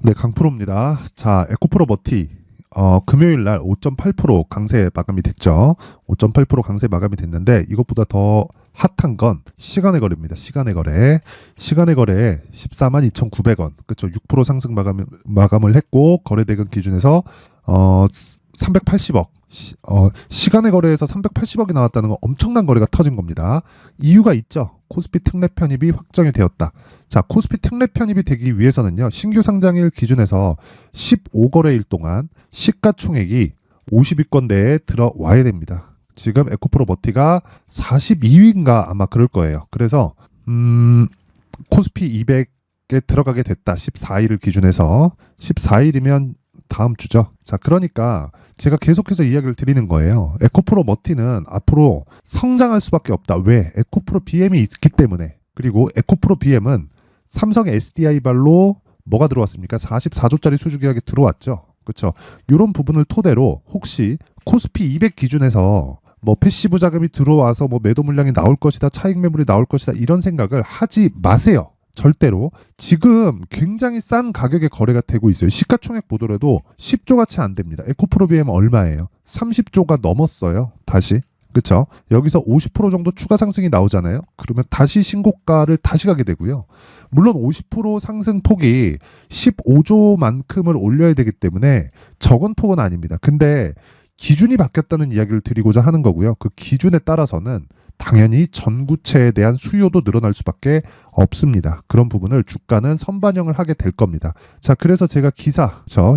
네, 강프로입니다. 자, 에코프로 머티. 금요일 날 5.8% 강세 마감이 됐죠. 5.8% 강세 마감이 됐는데 이것보다 더 핫한 건 시간의 거래입니다. 시간의 거래. 시간의 거래에 142,900원. 그렇죠. 6% 상승 마감을 했고 거래대금 기준에서 380억. 시간의 거래에서 380억이 나왔다는 건 엄청난 거래가 터진 겁니다. 이유가 있죠. 코스피 특례 편입이 확정이 되었다. 자, 코스피 특례 편입이 되기 위해서는요. 신규 상장일 기준에서 15거래일 동안 시가총액이 50위권 내에 들어와야 됩니다. 지금 에코프로 머티가 42위인가 아마 그럴 거예요. 그래서 코스피 200에 들어가게 됐다. 14일을 기준해서 14일이면 다음 주죠. 자, 그러니까 제가 계속해서 이야기를 드리는 거예요. 에코프로 머티는 앞으로 성장할 수밖에 없다. 왜? 에코프로 BM이 있기 때문에. 그리고 에코프로 BM은 삼성 SDI발로 뭐가 들어왔습니까? 44조짜리 수주 계약이 들어왔죠. 그렇죠. 이런 부분을 토대로 혹시 코스피 200 기준에서 뭐 패시브 자금이 들어와서 뭐 매도 물량이 나올 것이다, 차익 매물이 나올 것이다 이런 생각을 하지 마세요. 절대로. 지금 굉장히 싼 가격에 거래가 되고 있어요. 시가총액 보더라도 10조가 채 안 됩니다. 에코프로 BM 얼마예요? 30조가 넘었어요. 다시. 그렇죠? 여기서 50% 정도 추가 상승이 나오잖아요. 그러면 다시 신고가를 다시 가게 되고요. 물론 50% 상승 폭이 15조만큼을 올려야 되기 때문에 적은 폭은 아닙니다. 근데 기준이 바뀌었다는 이야기를 드리고자 하는 거고요. 그 기준에 따라서는 당연히 전구체에 대한 수요도 늘어날 수밖에 없습니다. 그런 부분을 주가는 선반영을 하게 될 겁니다. 자, 그래서 제가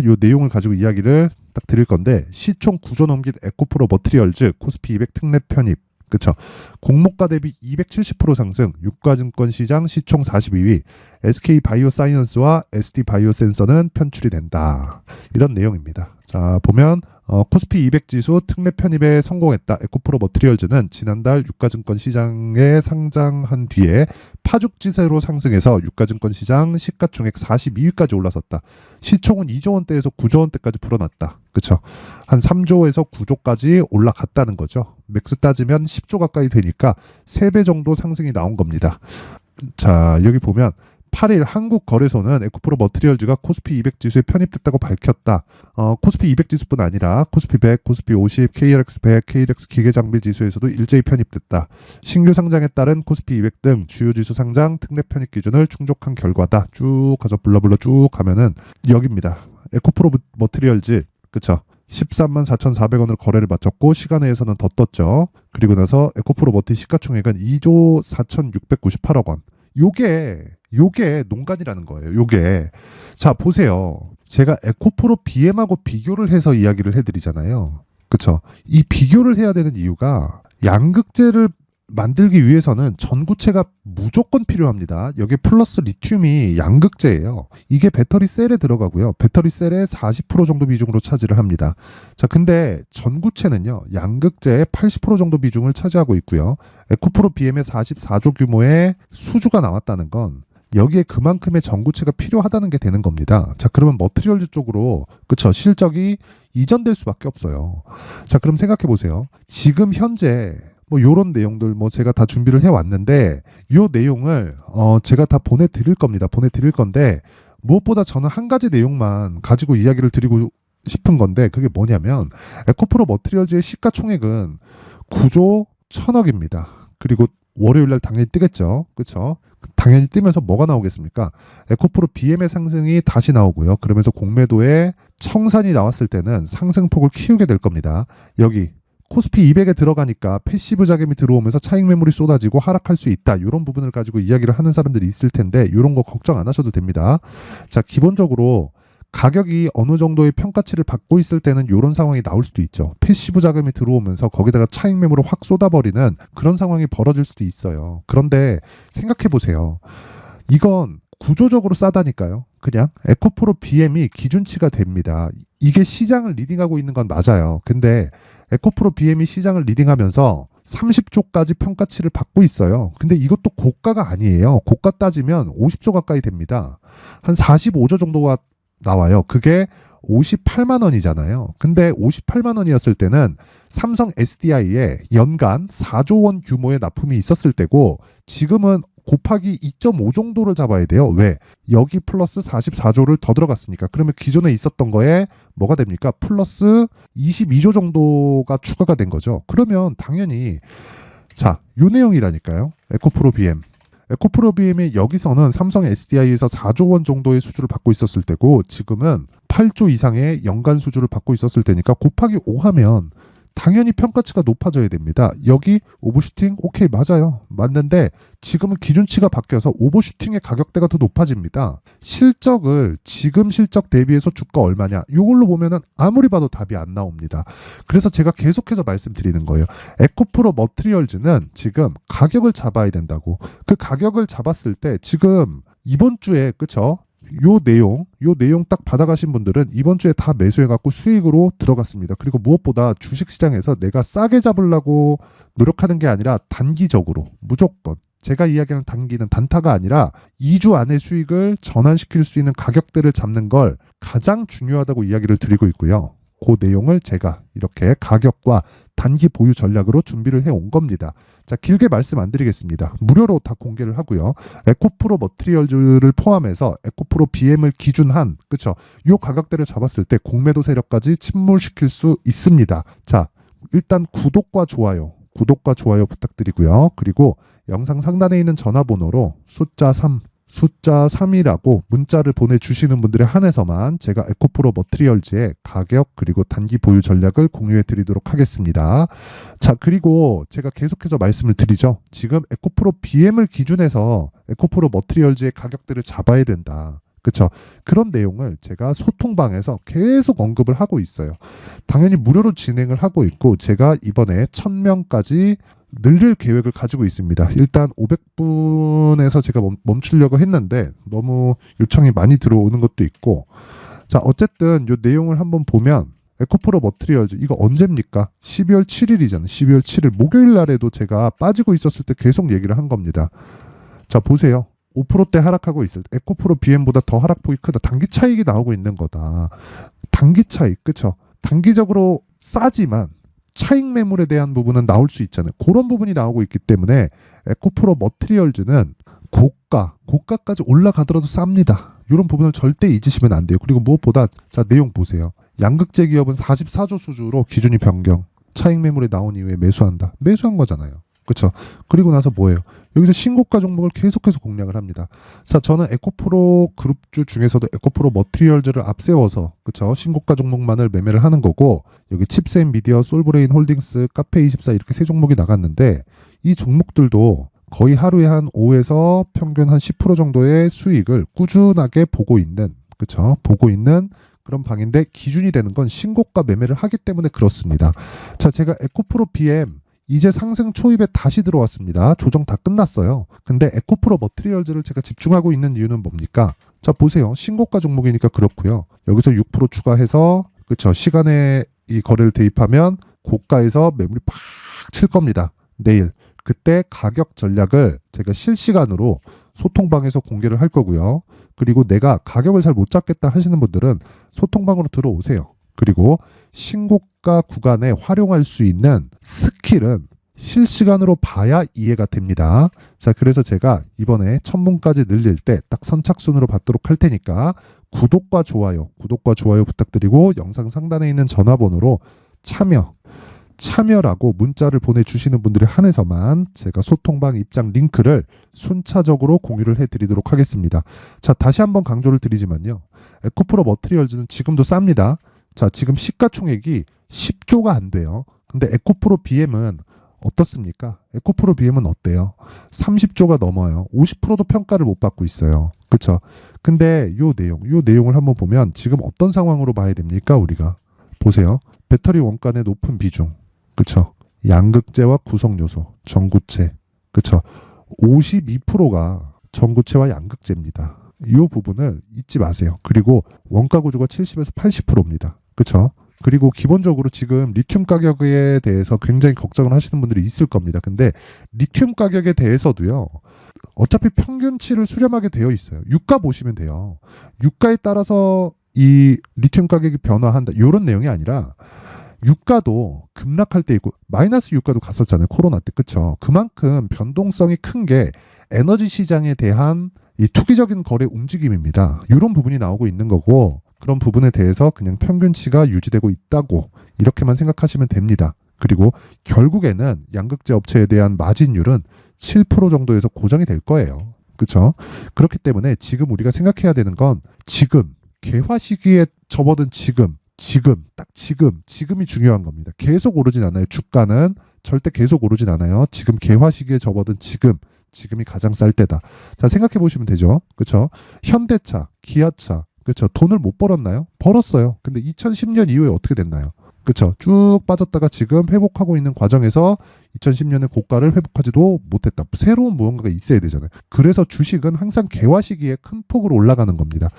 요 내용을 가지고 이야기를 딱 드릴 건데 시총 9조 넘긴 에코프로 머티리얼즈 코스피 200 특례 편입. 그쵸. 공모가 대비 270% 상승, 유가증권 시장 시총 42위, SK 바이오사이언스와 SD 바이오센서는 편출이 된다. 이런 내용입니다. 자, 보면 코스피 200 지수 특례 편입에 성공했다. 에코프로 머티리얼즈는 지난달 유가증권 시장에 상장한 뒤에 파죽지세로 상승해서 유가증권 시장 시가총액 42위까지 올라섰다. 시총은 2조 원대에서 9조 원대까지 불어났다. 그쵸? 한 3조에서 9조까지 올라갔다는 거죠. 맥스 따지면 10조 가까이 되니까 3배 정도 상승이 나온 겁니다. 자, 여기 보면 8일 한국거래소는 에코프로 머티리얼즈가 코스피 200 지수에 편입됐다고 밝혔다. 코스피 200 지수뿐 아니라 코스피 100, 코스피 50, KLX 100, KLX 기계장비 지수에서도 일제히 편입됐다. 신규 상장에 따른 코스피 200 등 주요 지수 상장 특례 편입 기준을 충족한 결과다. 쭉 가서 불러불러 쭉 가면은 여기입니다. 에코프로 머티리얼즈, 그쵸? 134,400원으로 거래를 마쳤고 시간외에서는 더 떴죠. 그리고 나서 에코프로 머티 시가총액은 2조 4,698억 원. 요게 농간이라는 거예요. 요게. 자, 보세요. 제가 에코프로 BM하고 비교를 해서 이야기를 해드리잖아요. 그쵸? 이 비교를 해야 되는 이유가 양극재를 만들기 위해서는 전구체가 무조건 필요합니다. 여기 플러스 리튬이 양극재예요. 이게 배터리 셀에 들어가고요. 배터리 셀의 40% 정도 비중으로 차지를 합니다. 자, 근데 전구체는요. 양극재의 80% 정도 비중을 차지하고 있고요. 에코프로 BM의 44조 규모의 수주가 나왔다는 건 여기에 그만큼의 전구체가 필요하다는 게 되는 겁니다. 자, 그러면 머티리얼즈 쪽으로 그쵸 실적이 이전될 수밖에 없어요. 자, 그럼 생각해 보세요. 지금 현재 뭐 요런 내용들 뭐 제가 다 준비를 해왔는데 요 내용을 제가 다 보내드릴 겁니다. 보내드릴 건데 무엇보다 저는 한 가지 내용만 가지고 이야기를 드리고 싶은 건데 그게 뭐냐면 에코프로 머티리얼즈의 시가총액은 9조 1,000억입니다. 그리고 월요일날 당연히 뜨겠죠. 그렇죠? 당연히 뜨면서 뭐가 나오겠습니까? 에코프로 BM의 상승이 다시 나오고요. 그러면서 공매도에 청산이 나왔을 때는 상승폭을 키우게 될 겁니다. 여기 코스피 200에 들어가니까 패시브 자금이 들어오면서 차익 매물이 쏟아지고 하락할 수 있다. 이런 부분을 가지고 이야기를 하는 사람들이 있을 텐데 이런 거 걱정 안 하셔도 됩니다. 자, 기본적으로 가격이 어느 정도의 평가치를 받고 있을 때는 이런 상황이 나올 수도 있죠. 패시브 자금이 들어오면서 거기다가 차익 매물을 확 쏟아버리는 그런 상황이 벌어질 수도 있어요. 그런데 생각해 보세요. 이건 구조적으로 싸다니까요. 그냥 에코프로 BM이 기준치가 됩니다. 이게 시장을 리딩하고 있는 건 맞아요. 근데 에코프로 BM이 시장을 리딩하면서 30조까지 평가치를 받고 있어요. 근데 이것도 고가가 아니에요. 고가 따지면 50조 가까이 됩니다. 한 45조 정도가 나와요. 그게 58만 원이잖아요. 근데 58만 원이었을 때는 삼성 SDI에 연간 4조 원 규모의 납품이 있었을 때고 지금은 곱하기 2.5 정도를 잡아야 돼요. 왜? 여기 플러스 44조를 더 들어갔으니까. 그러면 기존에 있었던 거에 뭐가 됩니까? 플러스 22조 정도가 추가가 된 거죠. 그러면 당연히 자, 요 내용이라니까요. 에코프로 BM. 에코프로 BM이 여기서는 삼성 SDI에서 4조 원 정도의 수주를 받고 있었을 때고 지금은 8조 이상의 연간 수주를 받고 있었을 때니까 곱하기 5 하면 당연히 평가치가 높아져야 됩니다. 여기 오버슈팅 오케이 맞아요. 맞는데 지금은 기준치가 바뀌어서 오버슈팅의 가격대가 더 높아집니다. 실적을 지금 실적 대비해서 주가 얼마냐 이걸로 보면은 아무리 봐도 답이 안 나옵니다. 그래서 제가 계속해서 말씀드리는 거예요. 에코프로 머티리얼즈는 지금 가격을 잡아야 된다고. 그 가격을 잡았을 때 지금 이번 주에 그쵸? 요 내용 딱 받아가신 분들은 이번 주에 다 매수해갖고 수익으로 들어갔습니다. 그리고 무엇보다 주식시장에서 내가 싸게 잡으려고 노력하는 게 아니라 단기적으로 무조건 제가 이야기하는 단기는 단타가 아니라 2주 안에 수익을 전환시킬 수 있는 가격대를 잡는 걸 가장 중요하다고 이야기를 드리고 있고요. 그 내용을 제가 이렇게 가격과 단기 보유 전략으로 준비를 해온 겁니다. 자, 길게 말씀 안 드리겠습니다. 무료로 다 공개를 하고요. 에코프로 머티리얼즈를 포함해서 에코프로 BM을 기준한 그쵸? 요 가격대를 잡았을 때 공매도 세력까지 침몰시킬 수 있습니다. 자, 일단 구독과 좋아요 부탁드리고요. 그리고 영상 상단에 있는 전화번호로 숫자 3이라고 문자를 보내주시는 분들에 한해서만 제가 에코프로 머티리얼즈의 가격 그리고 단기 보유 전략을 공유해 드리도록 하겠습니다. 자, 그리고 제가 계속해서 말씀을 드리죠. 지금 에코프로 BM을 기준해서 에코프로 머티리얼즈의 가격대를 잡아야 된다. 그쵸? 그런 내용을 제가 소통방에서 계속 언급을 하고 있어요. 당연히 무료로 진행을 하고 있고 제가 이번에 1000명까지 늘릴 계획을 가지고 있습니다. 일단 500분에서 제가 멈추려고 했는데 너무 요청이 많이 들어오는 것도 있고 자, 어쨌든 이 내용을 한번 보면 에코프로 머티리얼즈 이거 언제입니까? 12월 7일이잖아요. 12월 7일 목요일 날에도 제가 빠지고 있었을 때 계속 얘기를 한 겁니다. 자, 보세요. 5%대 하락하고 있을 때 에코프로 BM보다 더 하락폭이 크다. 단기 차익이 나오고 있는 거다. 단기 차익, 그쵸? 단기적으로 싸지만 차익 매물에 대한 부분은 나올 수 있잖아요. 그런 부분이 나오고 있기 때문에 에코프로 머티리얼즈는 고가까지 올라가더라도 쌉니다. 이런 부분을 절대 잊으시면 안 돼요. 그리고 무엇보다 자, 내용 보세요. 양극재 기업은 44조 수주로 기준이 변경. 차익 매물에 나온 이후에 매수한다. 매수한 거잖아요. 그렇죠. 그리고 나서 뭐예요? 여기서 신고가 종목을 계속해서 공략을 합니다. 자, 저는 에코프로 그룹주 중에서도 에코프로 머티리얼즈를 앞세워서 그렇죠. 신고가 종목만을 매매를 하는 거고 여기 칩셋 미디어, 솔브레인 홀딩스, 카페24 이렇게 세 종목이 나갔는데 이 종목들도 거의 하루에 한 5에서 평균 한 10% 정도의 수익을 꾸준하게 보고 있는 그렇죠. 보고 있는 그런 방인데 기준이 되는 건 신고가 매매를 하기 때문에 그렇습니다. 자, 제가 에코프로 BM 이제 상승 초입에 다시 들어왔습니다. 조정 다 끝났어요. 근데 에코프로 머티리얼즈를 제가 집중하고 있는 이유는 뭡니까? 자, 보세요. 신고가 종목이니까 그렇고요. 여기서 6% 추가해서 그쵸 시간에 이 거래를 대입하면 고가에서 매물이 팍 칠 겁니다. 내일. 그때 가격 전략을 제가 실시간으로 소통방에서 공개를 할 거고요. 그리고 내가 가격을 잘 못 잡겠다 하시는 분들은 소통방으로 들어오세요. 그리고 신고가 구간에 활용할 수 있는 스킬은 실시간으로 봐야 이해가 됩니다. 자, 그래서 제가 이번에 1000분까지 늘릴 때 딱 선착순으로 받도록 할 테니까 구독과 좋아요 부탁드리고 영상 상단에 있는 전화번호로 참여라고 문자를 보내주시는 분들에 한해서만 제가 소통방 입장 링크를 순차적으로 공유를 해드리도록 하겠습니다. 자, 다시 한번 강조를 드리지만요. 에코프로 머티리얼즈는 지금도 쌉니다. 자, 지금 시가총액이 10조가 안 돼요. 근데 에코프로 BM은 어떻습니까? 에코프로 BM은 어때요? 30조가 넘어요. 50%도 평가를 못 받고 있어요. 그쵸? 근데 요 내용을 한번 보면 지금 어떤 상황으로 봐야 됩니까? 우리가 보세요. 배터리 원가의 높은 비중. 그쵸? 양극재와 구성요소, 전구체. 그쵸? 52%가 전구체와 양극재입니다. 이 부분을 잊지 마세요. 그리고 원가 구조가 70에서 80%입니다. 그쵸? 그리고 기본적으로 지금 리튬 가격에 대해서 굉장히 걱정을 하시는 분들이 있을 겁니다. 근데 리튬 가격에 대해서도요. 어차피 평균치를 수렴하게 되어 있어요. 유가 보시면 돼요. 유가에 따라서 이 리튬 가격이 변화한다. 이런 내용이 아니라 유가도 급락할 때 있고 마이너스 유가도 갔었잖아요. 코로나 때. 그쵸? 그만큼 변동성이 큰 게 에너지 시장에 대한 이 투기적인 거래 움직임입니다. 이런 부분이 나오고 있는 거고, 그런 부분에 대해서 그냥 평균치가 유지되고 있다고 이렇게만 생각하시면 됩니다. 그리고 결국에는 양극재 업체에 대한 마진율은 7% 정도에서 고정이 될 거예요. 그렇죠? 그렇기 때문에 지금 우리가 생각해야 되는 건 지금 개화 시기에 접어든 지금이 중요한 겁니다. 계속 오르진 않아요. 주가는 절대 계속 오르진 않아요. 지금 개화 시기에 접어든 지금이 가장 쌀 때다. 자, 생각해 보시면 되죠. 그렇죠? 현대차, 기아차, 그렇죠? 돈을 못 벌었나요? 벌었어요. 근데 2010년 이후에 어떻게 됐나요? 그렇죠? 쭉 빠졌다가 지금 회복하고 있는 과정에서 2010년의 고가를 회복하지도 못했다. 새로운 무언가가 있어야 되잖아요. 그래서 주식은 항상 개화 시기에 큰 폭으로 올라가는 겁니다.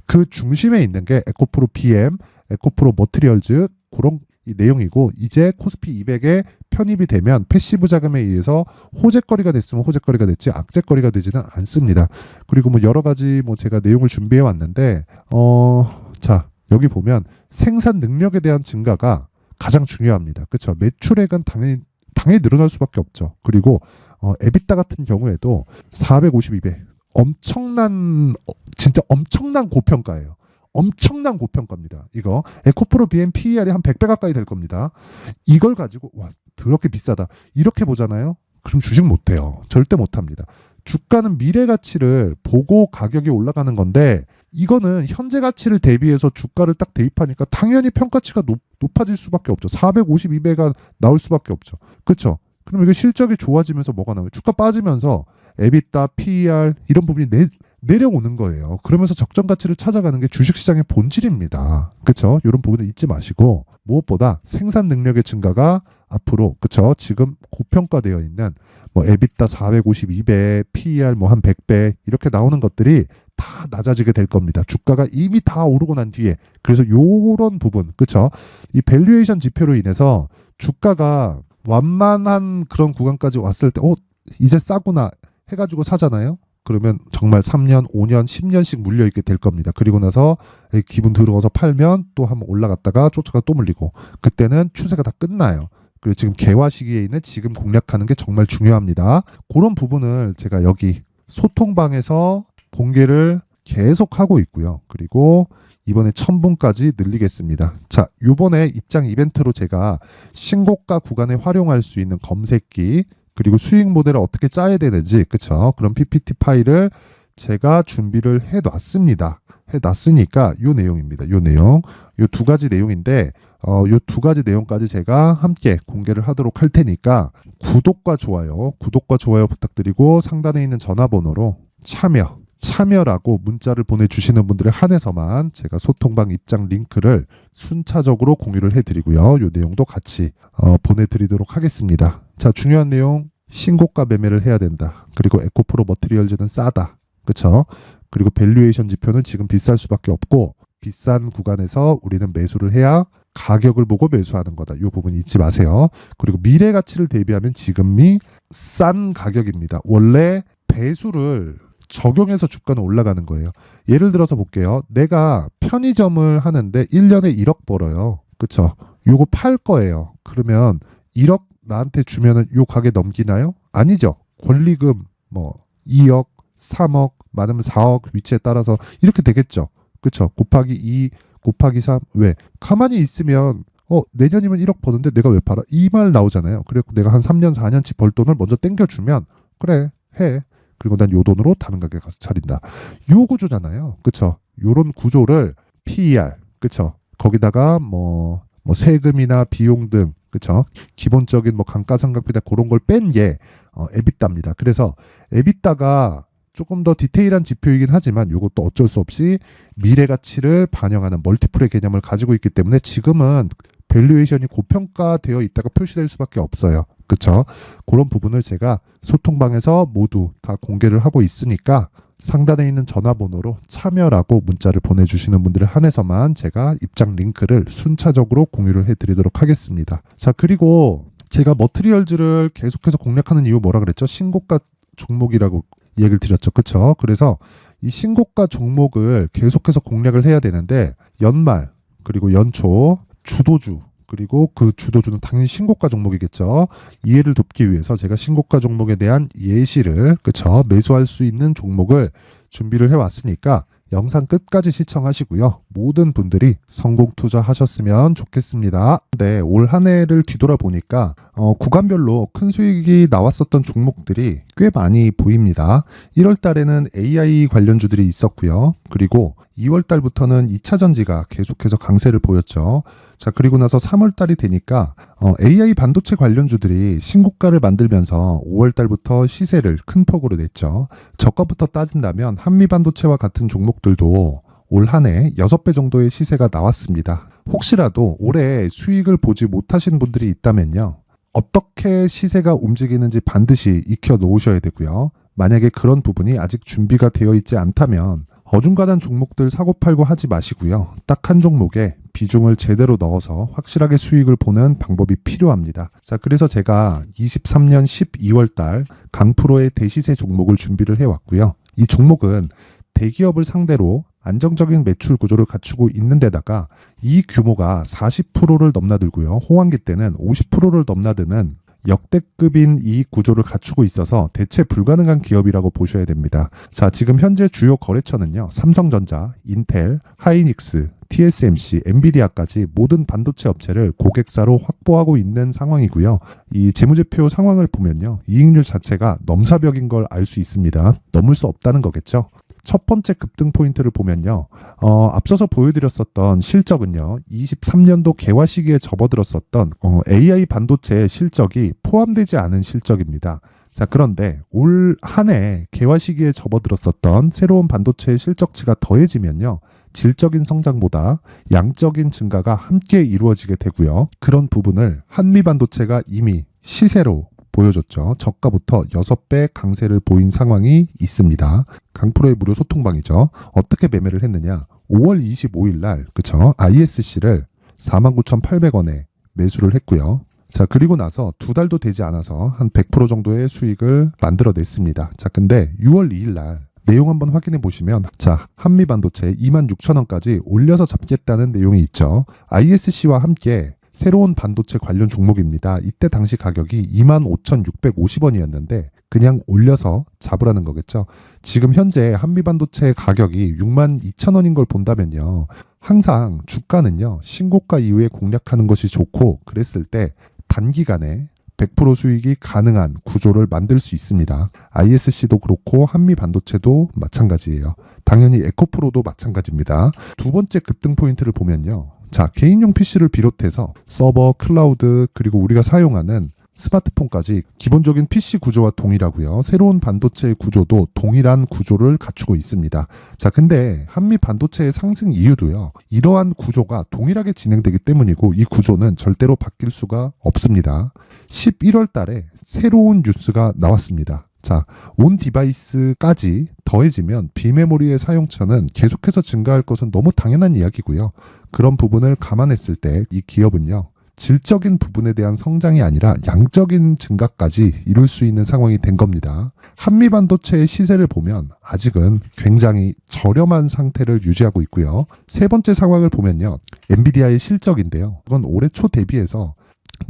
그 중심에 있는 게 에코프로 BM, 에코프로 머티리얼즈 그런 이 내용이고, 이제 코스피 200에 편입이 되면 패시브 자금에 의해서 호재거리가 됐으면 호재거리가 됐지 악재거리가 되지는 않습니다. 그리고 뭐 여러 가지 뭐 제가 내용을 준비해 왔는데 자, 여기 보면 생산 능력에 대한 증가가 가장 중요합니다. 그렇죠? 매출액은 당연히 늘어날 수밖에 없죠. 그리고 에비타 같은 경우에도 452배 진짜 엄청난 고평가예요. 엄청난 고평가입니다. 이거 에코프로 BM PER이 한 100배 가까이 될 겁니다. 이걸 가지고 와 더럽게 비싸다 이렇게 보잖아요. 그럼 주식 못해요. 절대 못합니다. 주가는 미래 가치를 보고 가격이 올라가는 건데, 이거는 현재 가치를 대비해서 주가를 딱 대입하니까 당연히 평가치가 높아질 수밖에 없죠. 452배가 나올 수밖에 없죠. 그렇죠? 그럼 이게 실적이 좋아지면서 뭐가 나와요? 주가 빠지면서 에비타, PER 이런 부분이 내려오는 거예요. 그러면서 적정 가치를 찾아가는 게 주식시장의 본질입니다. 그렇죠? 이런 부분을 잊지 마시고, 무엇보다 생산 능력의 증가가 앞으로, 그렇죠? 지금 고평가되어 있는 뭐 에비타 452배, PER 뭐 한 100배 이렇게 나오는 것들이 다 낮아지게 될 겁니다. 주가가 이미 다 오르고 난 뒤에. 그래서 요런 부분, 그렇죠? 이 밸류에이션 지표로 인해서 주가가 완만한 그런 구간까지 왔을 때 이제 싸구나 해가지고 사잖아요. 그러면 정말 3년, 5년, 10년씩 물려있게 될 겁니다. 그리고 나서 기분 들어서 팔면 또 한번 올라갔다가 쫓아가 또 물리고, 그때는 추세가 다 끝나요. 그리고 지금 개화 시기에 있는 지금 공략하는 게 정말 중요합니다. 그런 부분을 제가 여기 소통방에서 공개를 계속 하고 있고요. 그리고 이번에 1000분까지 늘리겠습니다. 자, 요번에 입장 이벤트로 제가 신고가 구간에 활용할 수 있는 검색기, 그리고 수익 모델을 어떻게 짜야 되는지, 그쵸? 그런 PPT 파일을 제가 준비를 해놨습니다. 해놨으니까 요 내용입니다. 요 내용. 요 두 가지 내용인데, 요 두 가지 내용까지 제가 함께 공개를 하도록 할 테니까 구독과 좋아요 부탁드리고, 상단에 있는 전화번호로 참여라고 문자를 보내주시는 분들에 한해서만 제가 소통방 입장 링크를 순차적으로 공유를 해드리고요. 요 내용도 같이 보내드리도록 하겠습니다. 자, 중요한 내용, 신고가 매매를 해야 된다. 그리고 에코프로 머티리얼즈는 싸다. 그쵸? 그리고 밸류에이션 지표는 지금 비쌀 수밖에 없고, 비싼 구간에서 우리는 매수를 해야 가격을 보고 매수하는 거다. 이 부분 잊지 마세요. 그리고 미래 가치를 대비하면 지금이 싼 가격입니다. 원래 배수를 적용해서 주가는 올라가는 거예요. 예를 들어서 볼게요. 내가 편의점을 하는데 1년에 1억 벌어요. 그쵸? 요거 팔 거예요. 그러면 1억 나한테 주면은 요 가게 넘기나요? 아니죠. 권리금 뭐 2억, 3억, 많으면 4억 위치에 따라서 이렇게 되겠죠. 그쵸? 곱하기 2, 곱하기 3. 왜? 가만히 있으면 내년이면 1억 버는데 내가 왜 팔아? 이 말 나오잖아요. 그래서 내가 한 3년, 4년치 벌 돈을 먼저 땡겨주면 그래, 해. 그리고 난 요 돈으로 다른 가게 가서 차린다. 요 구조잖아요. 그쵸? 요런 구조를 PER, 그쵸? 거기다가 뭐 세금이나 비용 등, 그쵸? 기본적인 뭐 감가상각비나 그런 걸 뺀 게 에비타입니다. 그래서 에비타가 조금 더 디테일한 지표이긴 하지만 이것도 어쩔 수 없이 미래 가치를 반영하는 멀티플의 개념을 가지고 있기 때문에 지금은 밸류에이션이 고평가되어 있다가 표시될 수밖에 없어요. 그쵸? 그런 부분을 제가 소통방에서 모두 다 공개를 하고 있으니까 상단에 있는 전화번호로 참여라고 문자를 보내주시는 분들을 한해서만 제가 입장 링크를 순차적으로 공유를 해드리도록 하겠습니다. 자, 그리고 제가 머티리얼즈를 계속해서 공략하는 이유 뭐라 그랬죠? 신고가 종목이라고 얘기를 드렸죠. 그쵸? 그래서 이 신고가 종목을 계속해서 공략을 해야 되는데 연말 그리고 연초 주도주 그리고 그 주도주는 당연히 신고가 종목이겠죠. 이해를 돕기 위해서 제가 신고가 종목에 대한 예시를 매수할 수 있는 종목을 준비를 해왔으니까 영상 끝까지 시청하시고요. 모든 분들이 성공 투자하셨으면 좋겠습니다. 네, 올 한 해를 뒤돌아보니까 구간별로 큰 수익이 나왔었던 종목들이 꽤 많이 보입니다. 1월 달에는 AI 관련주들이 있었고요. 그리고 2월 달부터는 2차 전지가 계속해서 강세를 보였죠. 자, 그리고 나서 3월 달이 되니까 AI 반도체 관련주들이 신고가를 만들면서 5월 달부터 시세를 큰 폭으로 냈죠. 저가부터 따진다면 한미 반도체와 같은 종목들도 올 한 해 6배 정도의 시세가 나왔습니다. 혹시라도 올해 수익을 보지 못하신 분들이 있다면요. 어떻게 시세가 움직이는지 반드시 익혀 놓으셔야 되고요. 만약에 그런 부분이 아직 준비가 되어 있지 않다면 어중간한 종목들 사고팔고 하지 마시고요. 딱 한 종목에 비중을 제대로 넣어서 확실하게 수익을 보는 방법이 필요합니다. 자, 그래서 제가 23년 12월 달 강프로의 대시세 종목을 준비를 해왔고요. 이 종목은 대기업을 상대로 안정적인 매출 구조를 갖추고 있는 데다가 이 규모가 40%를 넘나들고요. 호황기 때는 50%를 넘나드는 역대급인 이익 구조를 갖추고 있어서 대체 불가능한 기업이라고 보셔야 됩니다. 자, 지금 현재 주요 거래처는요. 삼성전자, 인텔, 하이닉스, TSMC, 엔비디아까지 모든 반도체 업체를 고객사로 확보하고 있는 상황이고요. 이 재무제표 상황을 보면요. 이익률 자체가 넘사벽인 걸 알 수 있습니다. 넘을 수 없다는 거겠죠. 첫 번째 급등 포인트를 보면요. 앞서서 보여드렸었던 실적은요. 23년도 개화 시기에 접어들었었던 AI 반도체의 실적이 포함되지 않은 실적입니다. 자, 그런데 올 한 해 개화 시기에 접어들었었던 새로운 반도체의 실적치가 더해지면요. 질적인 성장보다 양적인 증가가 함께 이루어지게 되고요. 그런 부분을 한미 반도체가 이미 시세로 보여줬죠. 저가부터 6배 강세를 보인 상황이 있습니다. 강프로의 무료 소통방이죠. 어떻게 매매를 했느냐. 5월 25일 날 ISC를 49,800원에 매수를 했고요. 자, 그리고 나서 2달도 되지 않아서 한 100% 정도의 수익을 만들어냈습니다. 자, 근데 6월 2일 날 내용 한번 확인해 보시면 자, 한미 반도체 26,000원까지 올려서 잡겠다는 내용이 있죠. ISC와 함께 새로운 반도체 관련 종목입니다. 이때 당시 가격이 25,650원이었는데 그냥 올려서 잡으라는 거겠죠. 지금 현재 한미 반도체 가격이 62,000원인 걸 본다면요. 항상 주가는요. 신고가 이후에 공략하는 것이 좋고 그랬을 때 단기간에 100% 수익이 가능한 구조를 만들 수 있습니다. ISC도 그렇고 한미 반도체도 마찬가지예요. 당연히 에코프로도 마찬가지입니다. 두 번째 급등 포인트를 보면요. 자, 개인용 PC를 비롯해서 서버, 클라우드, 그리고 우리가 사용하는 스마트폰까지 기본적인 PC 구조와 동일하고요. 새로운 반도체의 구조도 동일한 구조를 갖추고 있습니다. 자, 근데 한미 반도체의 상승 이유도요. 이러한 구조가 동일하게 진행되기 때문이고 이 구조는 절대로 바뀔 수가 없습니다. 11월 달에 새로운 뉴스가 나왔습니다. 자, 온 디바이스까지 더해지면 비메모리의 사용처는 계속해서 증가할 것은 너무 당연한 이야기고요. 그런 부분을 감안했을 때 이 기업은요. 질적인 부분에 대한 성장이 아니라 양적인 증가까지 이룰 수 있는 상황이 된 겁니다. 한미 반도체의 시세를 보면 아직은 굉장히 저렴한 상태를 유지하고 있고요. 세 번째 상황을 보면요. 엔비디아의 실적인데요. 그건 올해 초 대비해서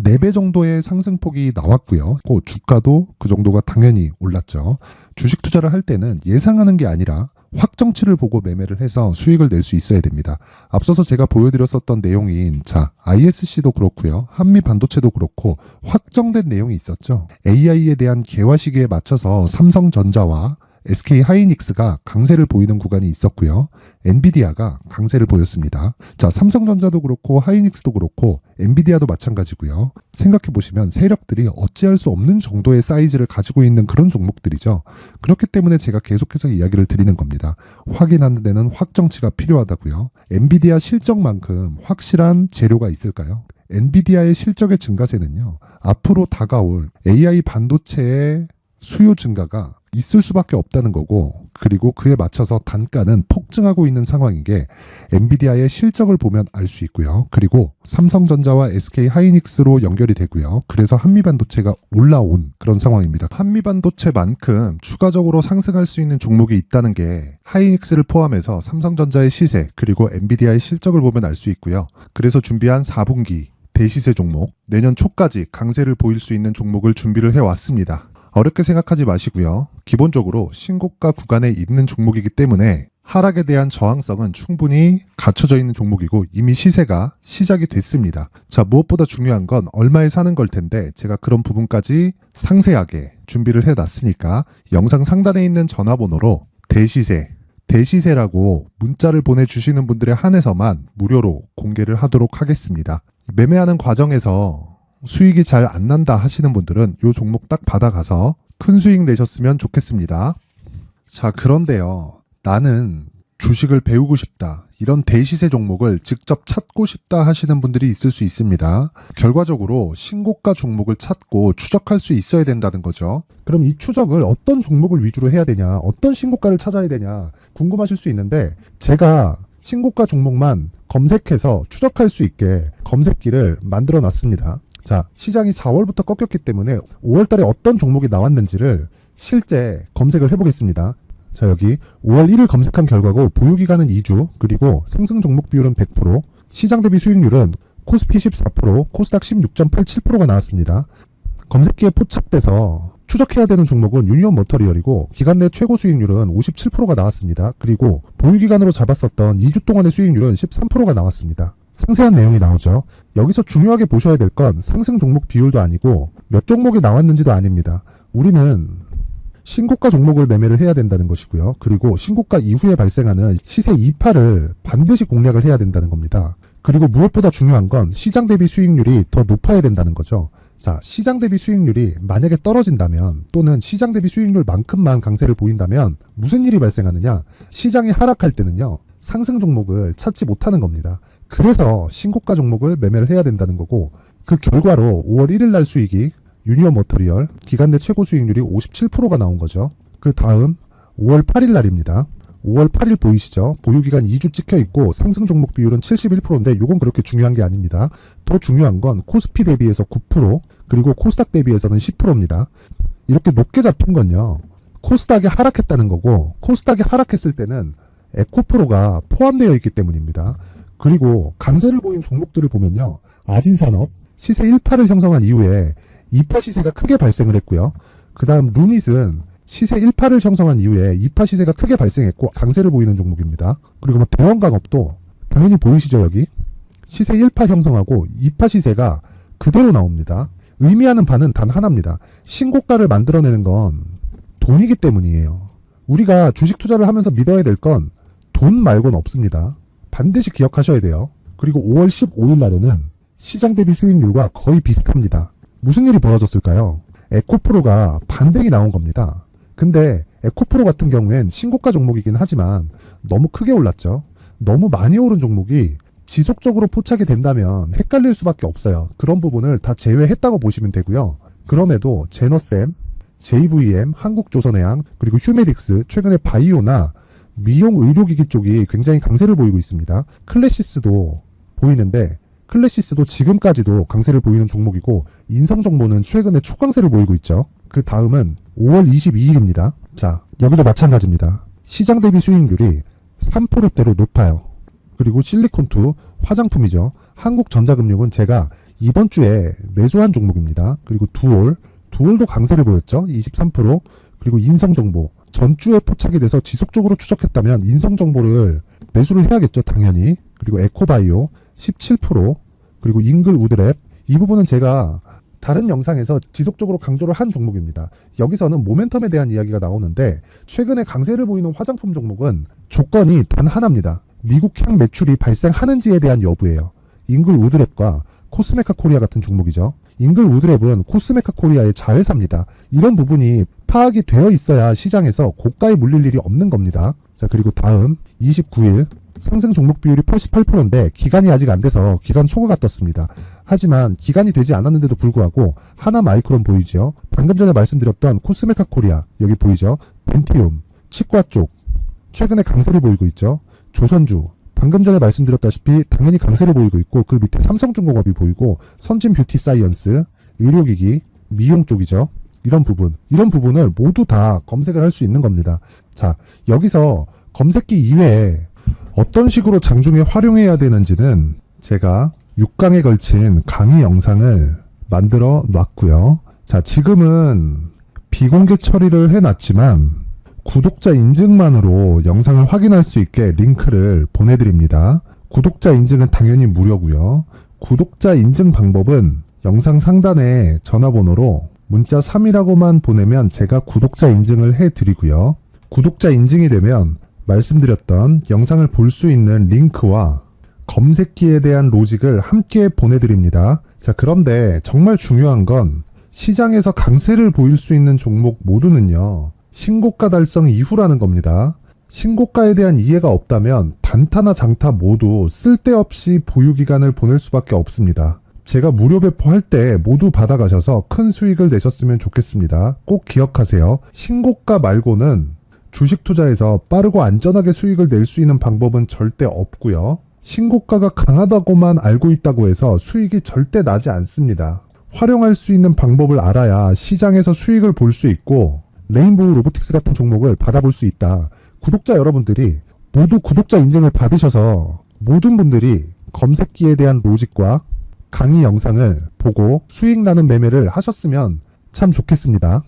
4배 정도의 상승폭이 나왔고요. 그 주가도 그 정도가 당연히 올랐죠. 주식 투자를 할 때는 예상하는 게 아니라 확정치를 보고 매매를 해서 수익을 낼 수 있어야 됩니다. 앞서서 제가 보여드렸었던 내용인 ISC도 그렇고요. 한미 반도체도 그렇고 확정된 내용이 있었죠. AI에 대한 개화 시기에 맞춰서 삼성전자와 SK 하이닉스가 강세를 보이는 구간이 있었고요. 엔비디아가 강세를 보였습니다. 자, 삼성전자도 그렇고 하이닉스도 그렇고 엔비디아도 마찬가지고요. 생각해 보시면 세력들이 어찌할 수 없는 정도의 사이즈를 가지고 있는 그런 종목들이죠. 그렇기 때문에 제가 계속해서 이야기를 드리는 겁니다. 확인하는 데는 확정치가 필요하다고요. 엔비디아 실적만큼 확실한 재료가 있을까요? 엔비디아의 실적의 증가세는요. 앞으로 다가올 AI 반도체의 수요 증가가 있을 수밖에 없다는 거고, 그리고 그에 맞춰서 단가는 폭증하고 있는 상황인 게 엔비디아의 실적을 보면 알 수 있고요. 그리고 삼성전자와 SK 하이닉스로 연결이 되고요. 그래서 한미반도체가 올라온 그런 상황입니다. 한미반도체만큼 추가적으로 상승할 수 있는 종목이 있다는 게 하이닉스를 포함해서 삼성전자의 시세 그리고 엔비디아의 실적을 보면 알 수 있고요. 그래서 준비한 4분기 대시세 종목, 내년 초까지 강세를 보일 수 있는 종목을 준비를 해왔습니다. 어렵게 생각하지 마시고요. 기본적으로 신고가 구간에 있는 종목이기 때문에 하락에 대한 저항성은 충분히 갖춰져 있는 종목이고 이미 시세가 시작이 됐습니다. 자, 무엇보다 중요한 건 얼마에 사는 걸 텐데 제가 그런 부분까지 상세하게 준비를 해놨으니까 영상 상단에 있는 전화번호로 대시세라고 문자를 보내주시는 분들에 한해서만 무료로 공개를 하도록 하겠습니다. 매매하는 과정에서 수익이 잘 안 난다 하시는 분들은 이 종목 딱 받아가서 큰 수익 내셨으면 좋겠습니다. 자, 그런데요. 나는 주식을 배우고 싶다. 이런 대시세 종목을 직접 찾고 싶다 하시는 분들이 있을 수 있습니다. 결과적으로 신고가 종목을 찾고 추적할 수 있어야 된다는 거죠. 그럼 이 추적을 어떤 종목을 위주로 해야 되냐, 어떤 신고가를 찾아야 되냐 궁금하실 수 있는데 제가 신고가 종목만 검색해서 추적할 수 있게 검색기를 만들어 놨습니다. 자, 시장이 4월부터 꺾였기 때문에 5월 달에 어떤 종목이 나왔는지를 실제 검색을 해보겠습니다. 자, 여기 5월 1일 검색한 결과고 보유기간은 2주, 그리고 상승 종목 비율은 100%, 시장 대비 수익률은 코스피 14%, 코스닥 16.87%가 나왔습니다. 검색기에 포착돼서 추적해야 되는 종목은 유니온 머터리얼이고 기간 내 최고 수익률은 57%가 나왔습니다. 그리고 보유기간으로 잡았었던 2주 동안의 수익률은 13%가 나왔습니다. 상세한 내용이 나오죠. 여기서 중요하게 보셔야 될 건 상승 종목 비율도 아니고 몇 종목이 나왔는지도 아닙니다. 우리는 신고가 종목을 매매를 해야 된다는 것이고요. 그리고 신고가 이후에 발생하는 시세 이파를 반드시 공략을 해야 된다는 겁니다. 그리고 무엇보다 중요한 건 시장 대비 수익률이 더 높아야 된다는 거죠. 자, 시장 대비 수익률이 만약에 떨어진다면 또는 시장 대비 수익률만큼만 강세를 보인다면 무슨 일이 발생하느냐? 시장이 하락할 때는요. 상승 종목을 찾지 못하는 겁니다. 그래서 신고가 종목을 매매를 해야 된다는 거고 그 결과로 5월 1일 날 수익이 유니온 머터리얼 기간 내 최고 수익률이 57%가 나온 거죠. 그 다음 5월 8일 날입니다. 5월 8일 보이시죠? 보유기간 2주 찍혀 있고 상승 종목 비율은 71%인데 이건 그렇게 중요한 게 아닙니다. 더 중요한 건 코스피 대비해서 9% 그리고 코스닥 대비해서는 10%입니다. 이렇게 높게 잡힌 건요. 코스닥이 하락했다는 거고 코스닥이 하락했을 때는 에코프로가 포함되어 있기 때문입니다. 그리고 강세를 보인 종목들을 보면요. 아진산업 시세 1파를 형성한 이후에 2파 시세가 크게 발생을 했고요. 그 다음 루닛은 시세 1파를 형성한 이후에 2파 시세가 크게 발생했고 강세를 보이는 종목입니다. 그리고 뭐 대원강업도 당연히 보이시죠 여기? 시세 1파 형성하고 2파 시세가 그대로 나옵니다. 의미하는 바는 단 하나입니다. 신고가를 만들어내는 건 돈이기 때문이에요. 우리가 주식 투자를 하면서 믿어야 될 건 돈 말고는 없습니다. 반드시 기억하셔야 돼요. 그리고 5월 15일 날에는 시장 대비 수익률과 거의 비슷합니다. 무슨 일이 벌어졌을까요? 에코프로가 반등이 나온 겁니다. 근데 에코프로 같은 경우엔 신고가 종목이긴 하지만 너무 크게 올랐죠. 너무 많이 오른 종목이 지속적으로 포착이 된다면 헷갈릴 수밖에 없어요. 그런 부분을 다 제외했다고 보시면 되고요. 그럼에도 제너셈, JVM, 한국조선해양, 그리고 휴메딕스, 최근에 바이오나 미용 의료기기 쪽이 굉장히 강세를 보이고 있습니다. 클래시스도 보이는데 클래시스도 지금까지도 강세를 보이는 종목이고 인성정보는 최근에 초강세를 보이고 있죠. 그 다음은 5월 22일입니다. 자, 여기도 마찬가지입니다. 시장 대비 수익률이 3%대로 높아요. 그리고 실리콘2 화장품이죠. 한국전자금융은 제가 이번 주에 매수한 종목입니다. 그리고 두올도 강세를 보였죠. 23%. 그리고 인성정보 전주에 포착이 돼서 지속적으로 추적했다면 인성정보를 매수를 해야겠죠. 당연히. 그리고 에코바이오 17%. 그리고 잉글 우드랩 이 부분은 제가 다른 영상에서 지속적으로 강조를 한 종목입니다. 여기서는 모멘텀에 대한 이야기가 나오는데 최근에 강세를 보이는 화장품 종목은 조건이 단 하나입니다. 미국향 매출이 발생하는지에 대한 여부예요. 잉글 우드랩과 코스메카 코리아 같은 종목이죠. 잉글 우드랩은 코스메카 코리아의 자회사입니다. 이런 부분이 파악이 되어 있어야 시장에서 고가에 물릴 일이 없는 겁니다. 자, 그리고 다음 29일 상승 종목 비율이 88%인데 기간이 아직 안 돼서 기간 초과가 떴습니다. 하지만 기간이 되지 않았는데도 불구하고 하나마이크론 보이죠. 방금 전에 말씀드렸던 코스메카 코리아 여기 보이죠. 벤티움 치과 쪽 최근에 강세를 보이고 있죠. 조선주 방금 전에 말씀드렸다시피 당연히 강세를 보이고 있고 그 밑에 삼성중공업이 보이고 선진 뷰티 사이언스 의료기기 미용 쪽이죠. 이런 부분을 모두 다 검색을 할 수 있는 겁니다. 자, 여기서 검색기 이외에 어떤 식으로 장중에 활용해야 되는지는 제가 6강에 걸친 강의 영상을 만들어 놨고요. 자, 지금은 비공개 처리를 해놨지만 구독자 인증만으로 영상을 확인할 수 있게 링크를 보내드립니다. 구독자 인증은 당연히 무료고요. 구독자 인증 방법은 영상 상단에 전화번호로 문자 3이라고만 보내면 제가 구독자 인증을 해드리고요. 구독자 인증이 되면 말씀드렸던 영상을 볼 수 있는 링크와 검색기에 대한 로직을 함께 보내드립니다. 자, 그런데 정말 중요한 건 시장에서 강세를 보일 수 있는 종목 모두는요, 신고가 달성 이후라는 겁니다. 신고가에 대한 이해가 없다면 단타나 장타 모두 쓸데없이 보유기간을 보낼 수밖에 없습니다. 제가 무료 배포할 때 모두 받아가셔서 큰 수익을 내셨으면 좋겠습니다. 꼭 기억하세요. 신고가 말고는 주식 투자에서 빠르고 안전하게 수익을 낼 수 있는 방법은 절대 없고요. 신고가가 강하다고만 알고 있다고 해서 수익이 절대 나지 않습니다. 활용할 수 있는 방법을 알아야 시장에서 수익을 볼 수 있고 레인보우 로보틱스 같은 종목을 받아볼 수 있다. 구독자 여러분들이 모두 구독자 인증을 받으셔서 모든 분들이 검색기에 대한 로직과 강의 영상을 보고 수익 나는 매매를 하셨으면 참 좋겠습니다.